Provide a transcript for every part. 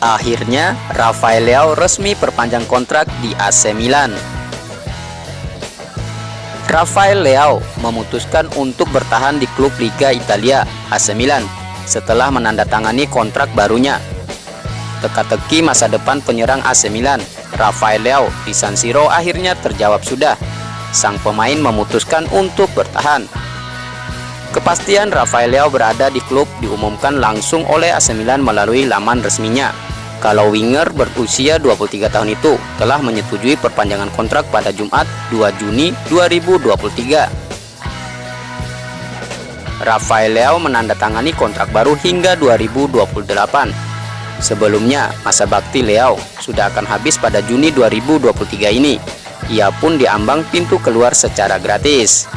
Akhirnya, Rafael Leao resmi perpanjang kontrak di AC Milan. Rafael Leao memutuskan untuk bertahan di klub Liga Italia AC Milan setelah menandatangani kontrak barunya. Teka-teki masa depan penyerang AC Milan, Rafael Leao di San Siro akhirnya terjawab sudah. Sang pemain memutuskan untuk bertahan. Kepastian Rafael Leao berada di klub diumumkan langsung oleh AC Milan melalui laman resminya. Kalau winger berusia 23 tahun itu telah menyetujui perpanjangan kontrak pada Jumat 2 Juni 2023. Rafael Leao menandatangani kontrak baru hingga 2028. Sebelumnya, masa bakti Leao sudah akan habis pada Juni 2023 ini. Ia pun diambang pintu keluar secara gratis.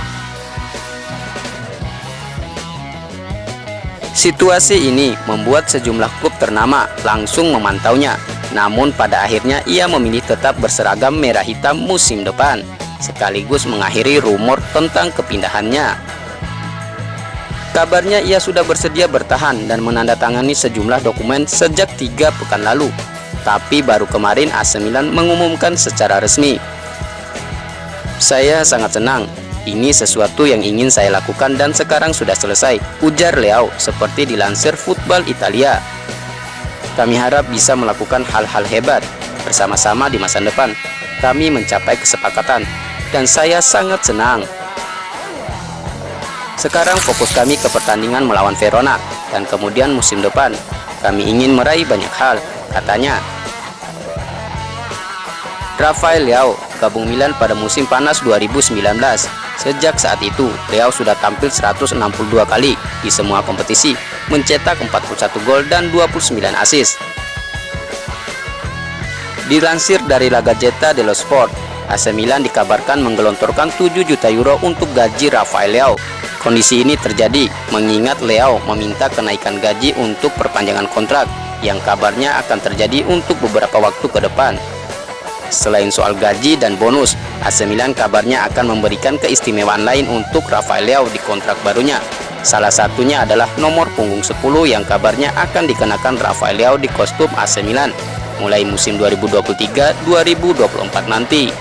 Situasi ini membuat sejumlah klub ternama langsung memantaunya. Namun pada akhirnya ia memilih tetap berseragam merah hitam musim depan, sekaligus mengakhiri rumor tentang kepindahannya. Kabarnya ia sudah bersedia bertahan dan menandatangani sejumlah dokumen sejak 3 pekan lalu. Tapi baru kemarin AC Milan mengumumkan secara resmi. "Saya sangat senang. Ini sesuatu yang ingin saya lakukan dan sekarang sudah selesai," ujar Leao seperti dilansir Football Italia. "Kami harap bisa melakukan hal-hal hebat bersama-sama di masa depan. Kami mencapai kesepakatan dan saya sangat senang. Sekarang fokus kami ke pertandingan melawan Verona dan kemudian musim depan kami ingin meraih banyak hal," katanya. Rafael Leao gabung Milan pada musim panas 2019. Sejak saat itu, Leao sudah tampil 162 kali di semua kompetisi, mencetak 41 gol dan 29 assist. Dilansir dari La Gazzetta dello Sport, AC Milan dikabarkan menggelontorkan 7 juta euro untuk gaji Rafael Leao. Kondisi ini terjadi mengingat Leao meminta kenaikan gaji untuk perpanjangan kontrak yang kabarnya akan terjadi untuk beberapa waktu ke depan. Selain soal gaji dan bonus, AC Milan kabarnya akan memberikan keistimewaan lain untuk Rafael Leao di kontrak barunya. Salah satunya adalah nomor punggung 10 yang kabarnya akan dikenakan Rafael Leao di kostum AC Milan mulai musim 2023-2024 nanti.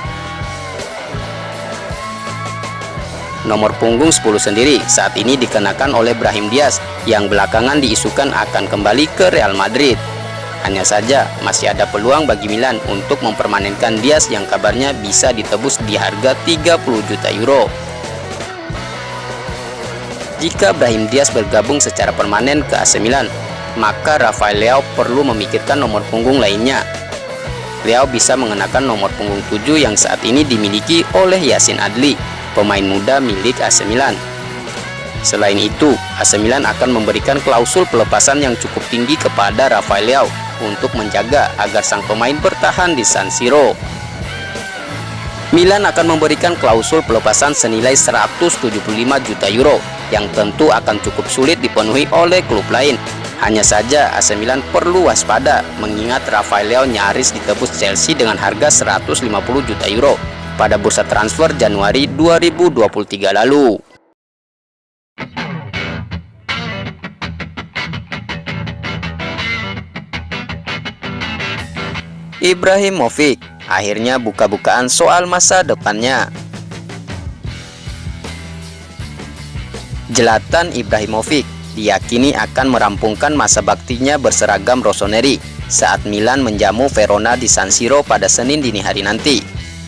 Nomor punggung 10 sendiri saat ini dikenakan oleh Brahim Diaz yang belakangan diisukan akan kembali ke Real Madrid. Hanya saja masih ada peluang bagi Milan untuk mempermanenkan Diaz yang kabarnya bisa ditebus di harga 30 juta euro. Jika Brahim Diaz bergabung secara permanen ke AC Milan, maka Rafael Leao perlu memikirkan nomor punggung lainnya. Leao bisa mengenakan nomor punggung 7 yang saat ini dimiliki oleh Yacine Adli, pemain muda milik AC Milan. Selain itu, AC Milan akan memberikan klausul pelepasan yang cukup tinggi kepada Rafael Leao untuk menjaga agar sang pemain bertahan di San Siro. Milan akan memberikan klausul pelepasan senilai 175 juta euro yang tentu akan cukup sulit dipenuhi oleh klub lain. Hanya saja AC Milan perlu waspada mengingat Rafael Leao nyaris ditebus Chelsea dengan harga 150 juta euro pada bursa transfer Januari 2023 lalu. Ibrahimovic akhirnya buka-bukaan soal masa depannya. Zlatan Ibrahimovic diyakini akan merampungkan masa baktinya berseragam rossoneri saat Milan menjamu Verona di San Siro pada Senin dini hari nanti.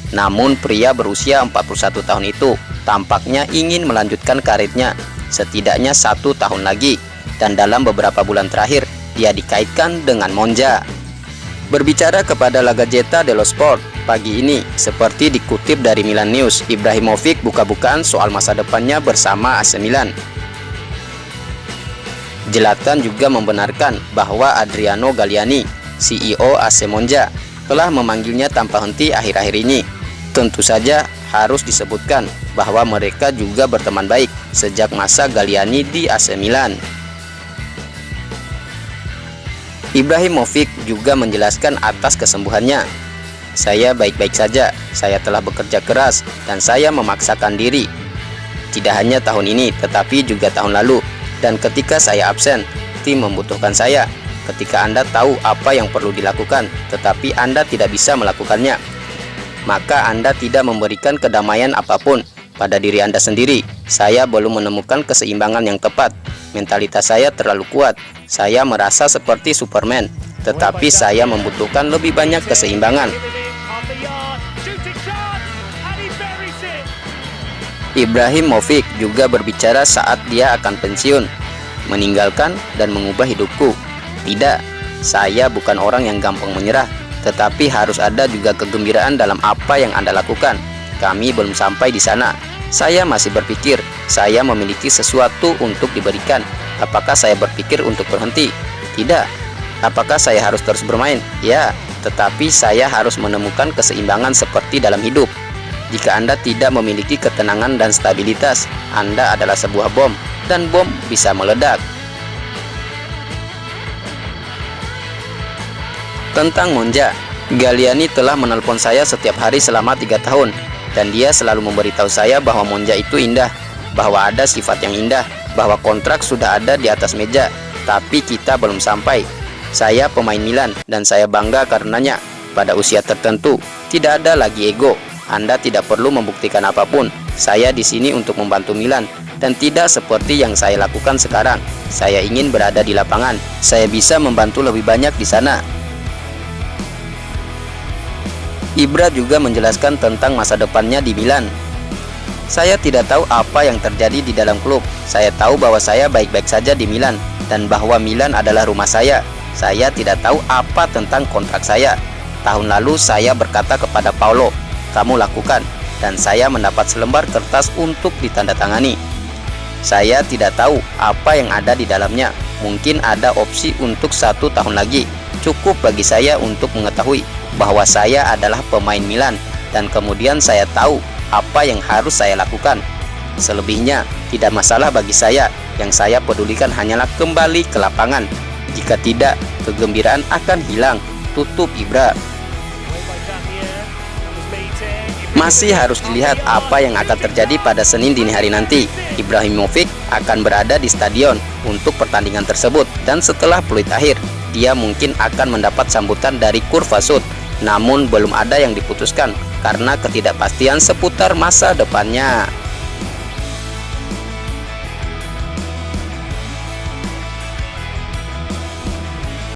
Namun pria berusia 41 tahun itu tampaknya ingin melanjutkan karirnya setidaknya 1 tahun lagi, dan dalam beberapa bulan terakhir dia dikaitkan dengan Monza. Berbicara kepada La Gazzetta dello Sport pagi ini, seperti dikutip dari Milan News, Ibrahimovic buka-bukaan soal masa depannya bersama AC Milan. Zlatan juga membenarkan bahwa Adriano Galliani, CEO AC Monza, telah memanggilnya tanpa henti akhir-akhir ini. Tentu saja harus disebutkan bahwa mereka juga berteman baik sejak masa Galliani di AC Milan. Ibrahimovic juga menjelaskan atas kesembuhannya. "Saya baik-baik saja, saya telah bekerja keras dan saya memaksakan diri. Tidak hanya tahun ini tetapi juga tahun lalu, dan ketika saya absen, tim membutuhkan saya. ketika Anda tahu apa yang perlu dilakukan, tetapi Anda tidak bisa melakukannya. Maka Anda tidak memberikan kedamaian apapun pada diri Anda sendiri. Saya belum menemukan keseimbangan yang tepat. Mentalitas saya terlalu kuat. Saya merasa seperti Superman, tetapi saya membutuhkan lebih banyak keseimbangan. Ibrahimovic juga berbicara saat dia akan pensiun, meninggalkan dan mengubah hidupku. Tidak, saya bukan orang yang gampang menyerah, tetapi harus ada juga kegembiraan dalam apa yang Anda lakukan. Kami belum sampai di sana. Saya masih berpikir, saya memiliki sesuatu untuk diberikan. Apakah saya berpikir untuk berhenti? Tidak. Apakah saya harus terus bermain? Ya, tetapi saya harus menemukan keseimbangan seperti dalam hidup. Jika Anda tidak memiliki ketenangan dan stabilitas, Anda adalah sebuah bom, dan bom bisa meledak. Tentang Monja, Galliani telah menelpon saya setiap hari selama 3 tahun, dan dia selalu memberitahu saya bahwa Monja itu indah, bahwa ada sifat yang indah, bahwa kontrak sudah ada di atas meja, tapi kita belum sampai. Saya pemain Milan, dan saya bangga karenanya. Pada usia tertentu, tidak ada lagi ego. Anda tidak perlu membuktikan apapun. Saya di sini untuk membantu Milan, dan tidak seperti yang saya lakukan sekarang. Saya ingin berada di lapangan. Saya bisa membantu lebih banyak di sana. Ibra juga menjelaskan tentang masa depannya di Milan. Saya tidak tahu apa yang terjadi di dalam klub. Saya tahu bahwa saya baik-baik saja di Milan, dan bahwa Milan adalah rumah saya. Saya tidak tahu apa tentang kontrak saya. Tahun lalu saya berkata kepada Paulo, "Kamu lakukan," dan saya mendapat selembar kertas untuk ditandatangani. Saya tidak tahu apa yang ada di dalamnya. Mungkin ada opsi untuk 1 tahun lagi. Cukup bagi saya untuk mengetahui bahwa saya adalah pemain Milan, dan kemudian saya tahu apa yang harus saya lakukan. Selebihnya tidak masalah bagi saya. Yang saya pedulikan hanyalah kembali ke lapangan. Jika tidak, kegembiraan akan hilang. Tutup Ibra. Masih harus dilihat apa yang akan terjadi pada Senin dini hari nanti. Ibrahimovic akan berada di stadion untuk pertandingan tersebut, dan setelah peluit akhir, dia mungkin akan mendapat sambutan dari Kurvasut. Namun belum ada yang diputuskan karena ketidakpastian seputar masa depannya.